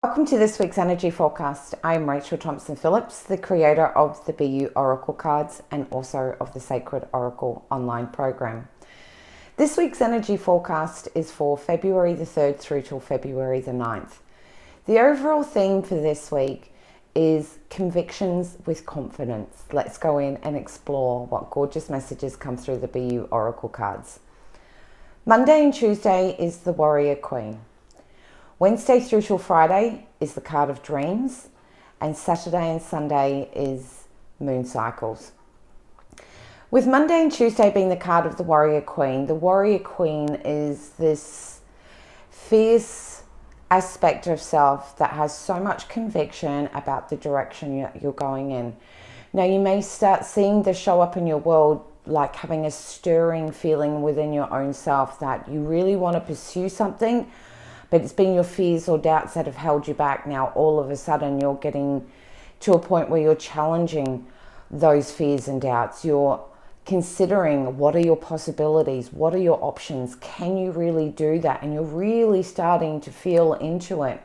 Welcome to this week's energy forecast. I am Rachel Thompson-Phillips, the creator of the BU Oracle cards and also of the Sacred Oracle online program. This week's energy forecast is for February the 3rd through till February the 9th. The overall theme for this week is convictions with confidence. Let's go in and explore what gorgeous messages come through the BU Oracle cards. Monday and Tuesday is the Warrior Queen. Wednesday through till Friday is the card of dreams, and Saturday and Sunday is moon cycles. With Monday and Tuesday being the card of the Warrior Queen is this fierce aspect of self that has so much conviction about the direction you're going in. Now you may start seeing this show up in your world like having a stirring feeling within your own self that you really want to pursue something, but it's been your fears or doubts that have held you back. Now all of a sudden you're getting to a point where you're challenging those fears and doubts. You're considering what are your possibilities, what are your options, can you really do that? And you're really starting to feel into it.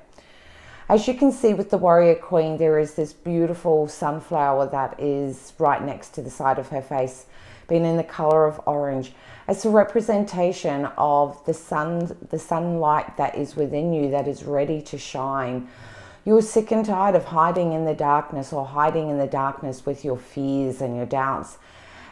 As you can see with the Warrior Queen, there is this beautiful sunflower that is right next to the side of her face, being in the color of orange. It's a representation of the sun, the sunlight that is within you, that is ready to shine. You're sick and tired of hiding in the darkness or hiding in the darkness with your fears and your doubts.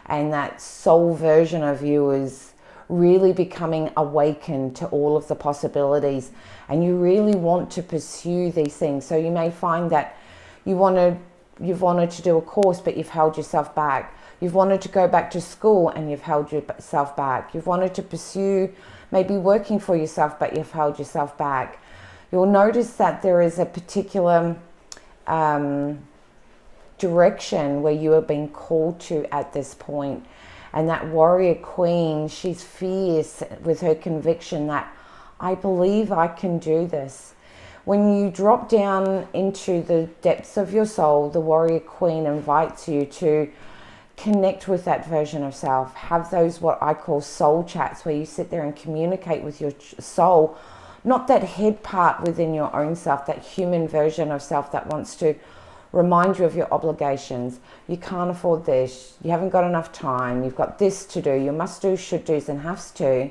And that soul version of you is really becoming awakened to all of the possibilities. And you really want to pursue these things. So you may find that you've wanted to do a course, but you've held yourself back. You've wanted to go back to school and you've held yourself back. You've wanted to pursue maybe working for yourself, but you've held yourself back. You'll notice that there is a particular direction where you are being called to at this point. And that Warrior Queen, she's fierce with her conviction that I believe I can do this. When you drop down into the depths of your soul, the Warrior Queen invites you to connect with that version of self. Have those what I call soul chats, where you sit there and communicate with your soul, not that head part within your own self, that human version of self that wants to remind you of your obligations. You can't afford this, you haven't got enough time, you've got this to do, your must do, should do's and has to.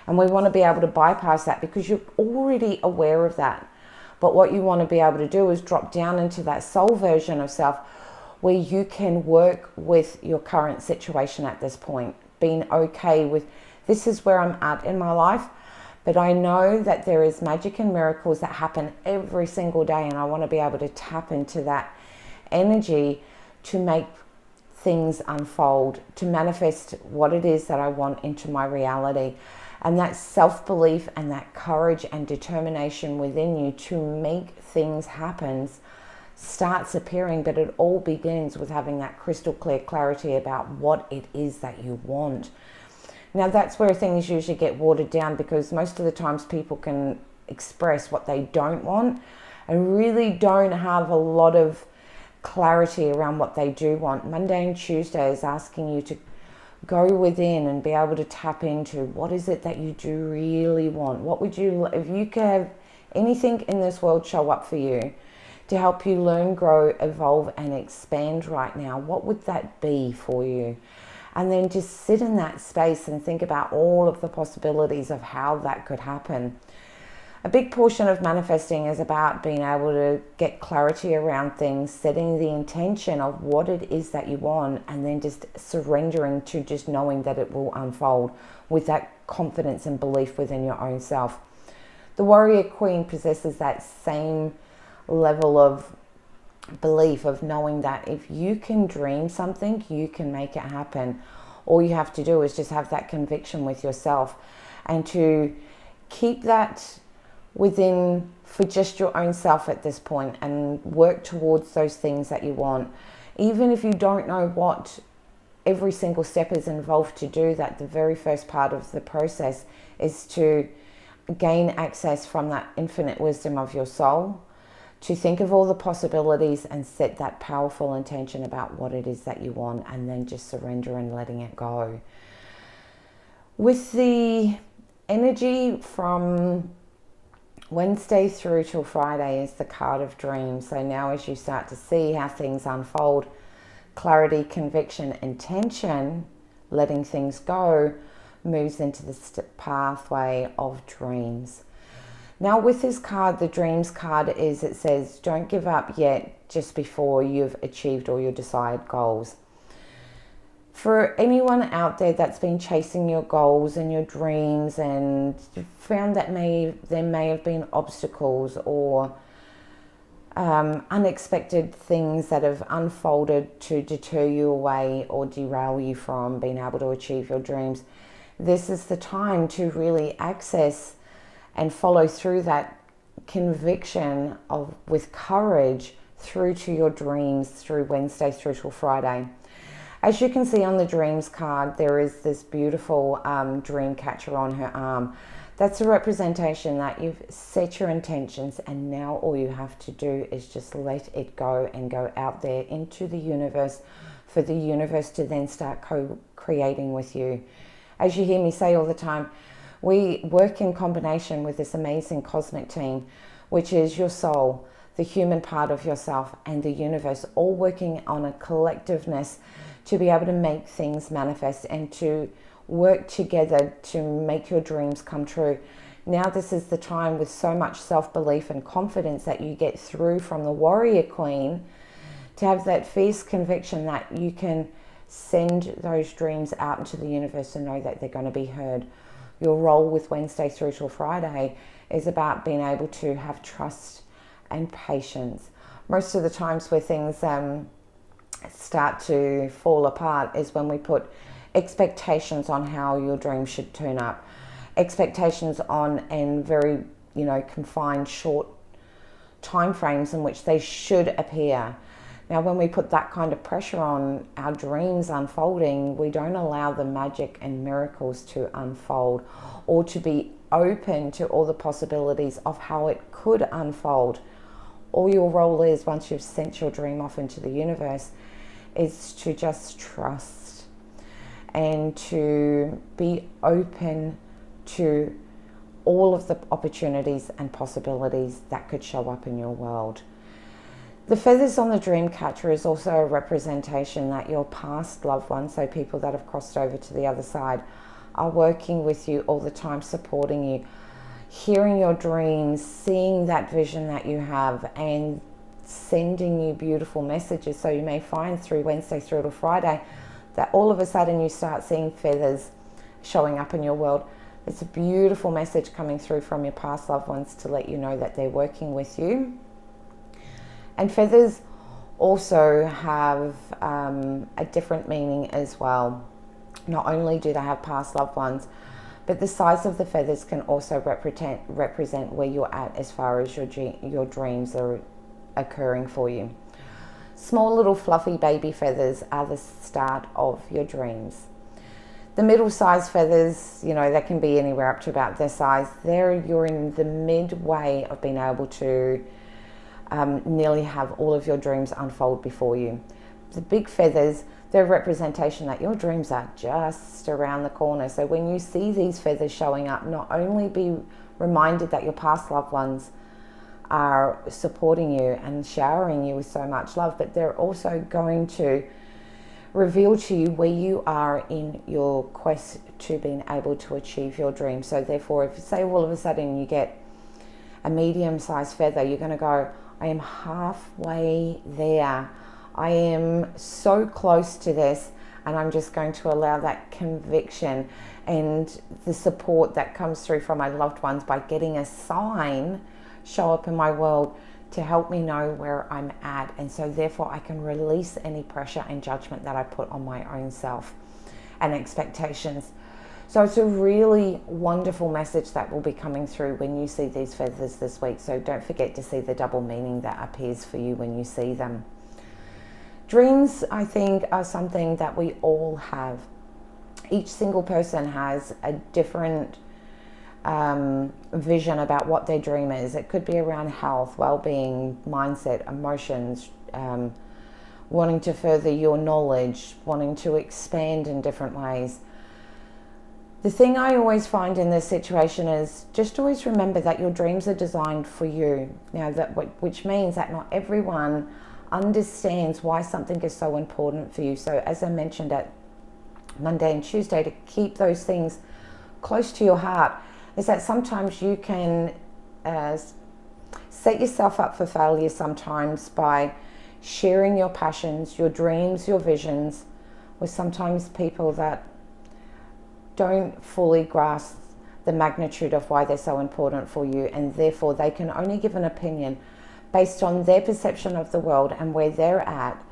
And we want to be able to bypass that because you're already aware of that. But what you want to be able to do is drop down into that soul version of self where you can work with your current situation at this point, being okay with this is where I'm at in my life, but I know that there is magic and miracles that happen every single day, and I want to be able to tap into that energy to make things unfold, to manifest what it is that I want into my reality. And that self-belief and that courage and determination within you to make things happen starts appearing, but it all begins with having that crystal clear clarity about what it is that you want. Now that's where things usually get watered down, because most of the times people can express what they don't want and really don't have a lot of clarity around what they do want. Monday and Tuesday is asking you to go within and be able to tap into what is it that you do really want. What would you, if you could have anything in this world show up for you to help you learn, grow, evolve and expand right now, what would that be for you? And then just sit in that space and think about all of the possibilities of how that could happen. A big portion of manifesting is about being able to get clarity around things, setting the intention of what it is that you want, and then just surrendering to just knowing that it will unfold with that confidence and belief within your own self. The Warrior Queen possesses that same level of belief of knowing that if you can dream something, you can make it happen. All you have to do is just have that conviction with yourself, and to keep that within for just your own self at this point, and work towards those things that you want. Even if you don't know what every single step is involved to do that, the very first part of the process is to gain access from that infinite wisdom of your soul, to think of all the possibilities and set that powerful intention about what it is that you want, and then just surrender and letting it go. With the energy from Wednesday through till Friday is the card of dreams. So now as you start to see how things unfold, clarity, conviction, intention, letting things go, moves into the pathway of dreams. Now with this card, the dreams card is, it says, don't give up yet just before you've achieved all your desired goals. For anyone out there that's been chasing your goals and your dreams and found that there may have been obstacles or unexpected things that have unfolded to deter you away or derail you from being able to achieve your dreams, this is the time to really access and follow through that conviction with courage through to your dreams through Wednesday through till Friday. As you can see on the dreams card, there is this beautiful dream catcher on her arm. That's a representation that you've set your intentions, and now all you have to do is just let it go and go out there into the universe for the universe to then start co-creating with you. As you hear me say all the time, we work in combination with this amazing cosmic team, which is your soul, the human part of yourself, and the universe, all working on a collectiveness to be able to make things manifest and to work together to make your dreams come true. Now this is the time, with so much self-belief and confidence that you get through from the warrior queen, to have that fierce conviction that you can send those dreams out into the universe and know that they're going to be heard. Your role with Wednesday through till Friday is about being able to have trust and patience. Most of the times where things start to fall apart is when we put expectations on how your dream should turn up, expectations on and very confined short time frames in which they should appear. Now when we put that kind of pressure on our dreams unfolding, we don't allow the magic and miracles to unfold or to be open to all the possibilities of how it could unfold. All your role is, once you've sent your dream off into the universe, is to just trust and to be open to all of the opportunities and possibilities that could show up in your world. The feathers on the dream catcher is also a representation that your past loved ones, so people that have crossed over to the other side, are working with you all the time, supporting you, hearing your dreams, seeing that vision that you have, and sending you beautiful messages. So you may find through Wednesday through to Friday that all of a sudden you start seeing feathers showing up in your world. It's a beautiful message coming through from your past loved ones to let you know that they're working with you. And feathers also have a different meaning as well. Not only do they have past loved ones, but the size of the feathers can also represent where you're at as far as your dreams are occurring for you. Small little fluffy baby feathers are the start of your dreams. The middle-sized feathers, they can be anywhere up to about their size. You're in the midway of being able to nearly have all of your dreams unfold before you. The big feathers, they're a representation that your dreams are just around the corner. So when you see these feathers showing up, not only be reminded that your past loved ones are supporting you and showering you with so much love, but they're also going to reveal to you where you are in your quest to being able to achieve your dream. So therefore, if say all of a sudden you get a medium-sized feather, you're going to go, I am halfway there. I am so close to this, and I'm just going to allow that conviction and the support that comes through from my loved ones by getting a sign show up in my world to help me know where I'm at. And so therefore I can release any pressure and judgment that I put on my own self and expectations. So it's a really wonderful message that will be coming through when you see these feathers this week. So don't forget to see the double meaning that appears for you when you see them. Dreams, I think, are something that we all have. Each single person has a different vision about what their dream is. It could be around health, well-being, mindset, emotions, wanting to further your knowledge, wanting to expand in different ways. The thing I always find in this situation is just always remember that your dreams are designed for you. Now, which means that not everyone understands why something is so important for you. So as I mentioned at Monday and Tuesday, to keep those things close to your heart, is that sometimes you can set yourself up for failure sometimes by sharing your passions, your dreams, your visions with sometimes people that don't fully grasp the magnitude of why they're so important for you, and therefore they can only give an opinion based on their perception of the world and where they're at.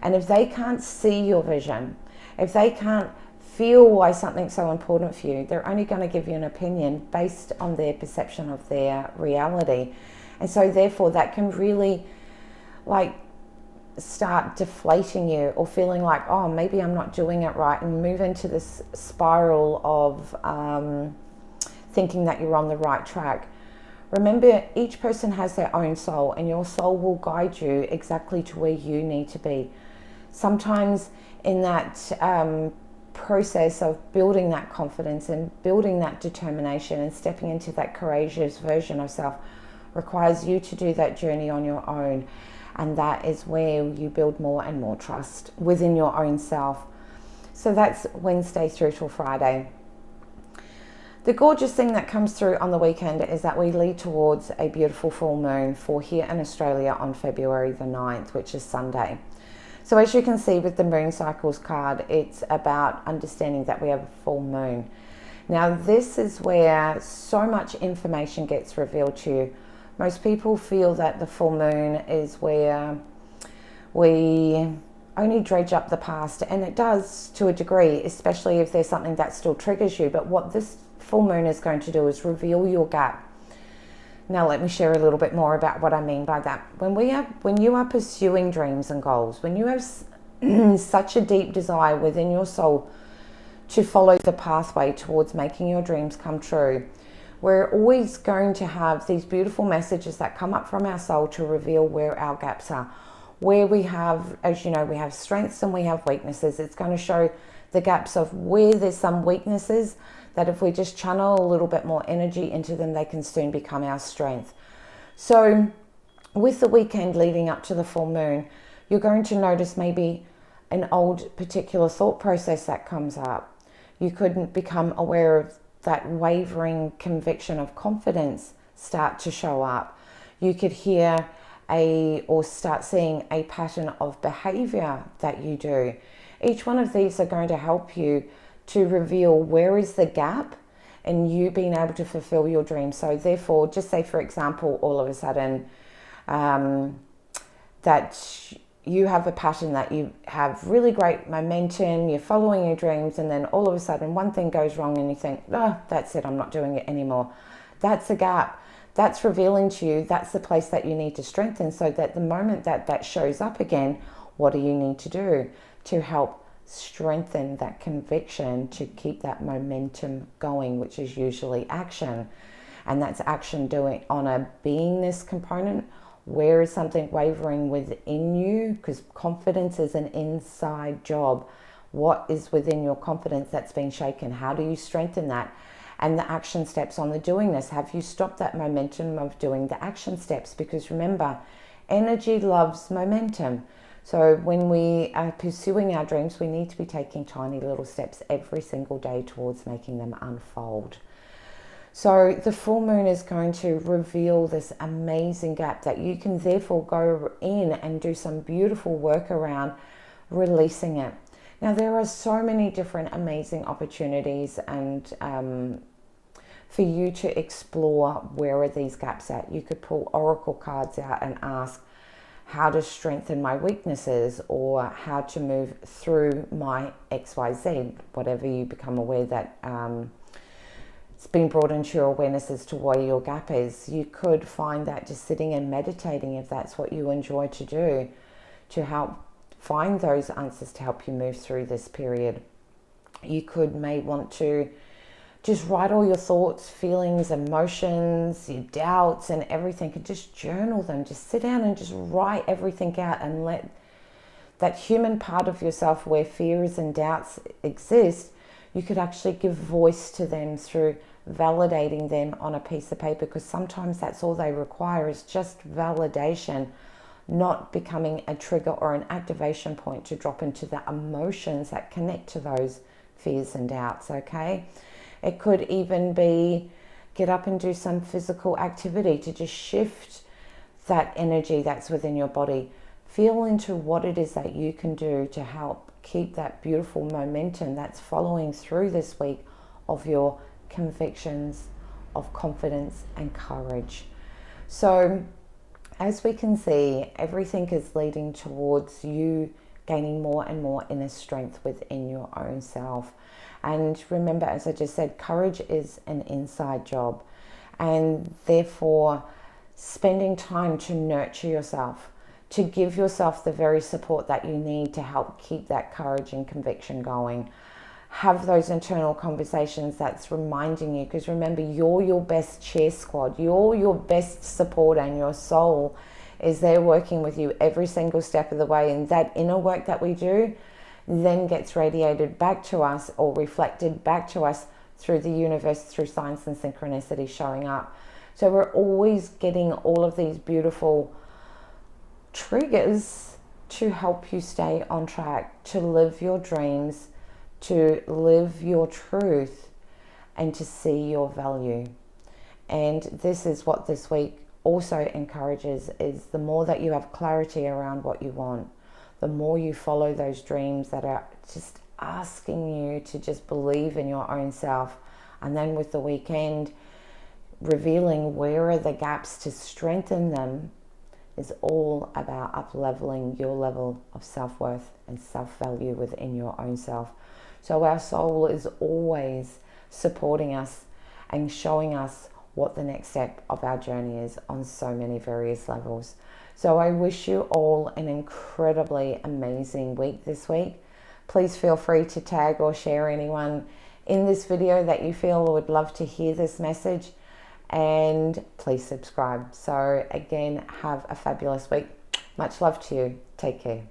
And if they can't see your vision, if they can't feel why something's so important for you, they're only going to give you an opinion based on their perception of their reality. And so therefore that can really start deflating you, or feeling like, oh, maybe I'm not doing it right, and move into this spiral of thinking that you're on the right track. Remember, each person has their own soul, and your soul will guide you exactly to where you need to be. Sometimes in that process of building that confidence and building that determination and stepping into that courageous version of self requires you to do that journey on your own. And that is where you build more and more trust within your own self. So that's Wednesday through till Friday. The gorgeous thing that comes through on the weekend is that we lead towards a beautiful full moon for here in Australia on February the 9th, which is Sunday. So as you can see with the moon cycles card, it's about understanding that we have a full moon. Now this is where so much information gets revealed to you. Most people feel that the full moon is where we only dredge up the past, and it does to a degree, especially if there's something that still triggers you. But what this full moon is going to do is reveal your gap. Now let me share a little bit more about what I mean by that. When you are pursuing dreams and goals, when you have such a deep desire within your soul to follow the pathway towards making your dreams come true, we're always going to have these beautiful messages that come up from our soul to reveal where our gaps are. Where we have, as you know, we have strengths and we have weaknesses. It's going to show the gaps of where there's some weaknesses that if we just channel a little bit more energy into them, they can soon become our strength. So with the weekend leading up to the full moon, you're going to notice maybe an old particular thought process that comes up. You could become aware of that wavering conviction of confidence start to show up. You could hear or start seeing a pattern of behavior that you do. Each one of these are going to help you to reveal where is the gap in you being able to fulfill your dream. So therefore, just say for example, all of a sudden that you have a pattern that you have really great momentum, you're following your dreams, and then all of a sudden one thing goes wrong and you think, oh, that's it, I'm not doing it anymore. That's a gap. That's revealing to you that's the place that you need to strengthen, so that the moment that that shows up again, what do you need to do to help strengthen that conviction to keep that momentum going, which is usually action. And that's action doing on a beingness component. Where is something wavering within you? Because confidence is an inside job. What is within your confidence that's been shaken? How do you strengthen that? And the action steps on the doing this. Have you stopped that momentum of doing the action steps? Because remember, energy loves momentum. So when we are pursuing our dreams, we need to be taking tiny little steps every single day towards making them unfold. So the full moon is going to reveal this amazing gap that you can therefore go in and do some beautiful work around releasing it. Now there are so many different amazing opportunities and for you to explore where are these gaps at. You could pull oracle cards out and ask how to strengthen my weaknesses, or how to move through my XYZ, whatever you become aware that it's been brought into your awareness as to where your gap is. You could find that just sitting and meditating, if that's what you enjoy to do, to help find those answers to help you move through this period. You may want to just write all your thoughts, feelings, emotions, your doubts and everything, and just journal them. Just sit down and just write everything out, and let that human part of yourself where fears and doubts exist You could actually give voice to them through validating them on a piece of paper, because sometimes that's all they require, is just validation, not becoming a trigger or an activation point to drop into the emotions that connect to those fears and doubts, okay? It could even be get up and do some physical activity to just shift that energy that's within your body. Feel into what it is that you can do to help keep that beautiful momentum that's following through this week of your convictions, of confidence and courage. So as we can see, everything is leading towards you gaining more and more inner strength within your own self. And remember, as I just said, courage is an inside job, and therefore spending time to nurture yourself, to give yourself the very support that you need to help keep that courage and conviction going. Have those internal conversations that's reminding you, because remember, you're your best cheer squad, you're your best supporter, and your soul is there working with you every single step of the way. And that inner work that we do then gets radiated back to us, or reflected back to us through the universe, through signs and synchronicity showing up. So we're always getting all of these beautiful triggers to help you stay on track, to live your dreams, to live your truth, and to see your value. And this is what this week also encourages, is the more that you have clarity around what you want, the more you follow those dreams that are just asking you to just believe in your own self. And then with the weekend, revealing where are the gaps to strengthen them, is all about up-leveling your level of self-worth and self-value within your own self. So our soul is always supporting us and showing us what the next step of our journey is on so many various levels. So I wish you all an incredibly amazing week this week. Please feel free to tag or share anyone in this video that you feel would love to hear this message. And please subscribe. So again, have a fabulous week. Much love to you. Take care.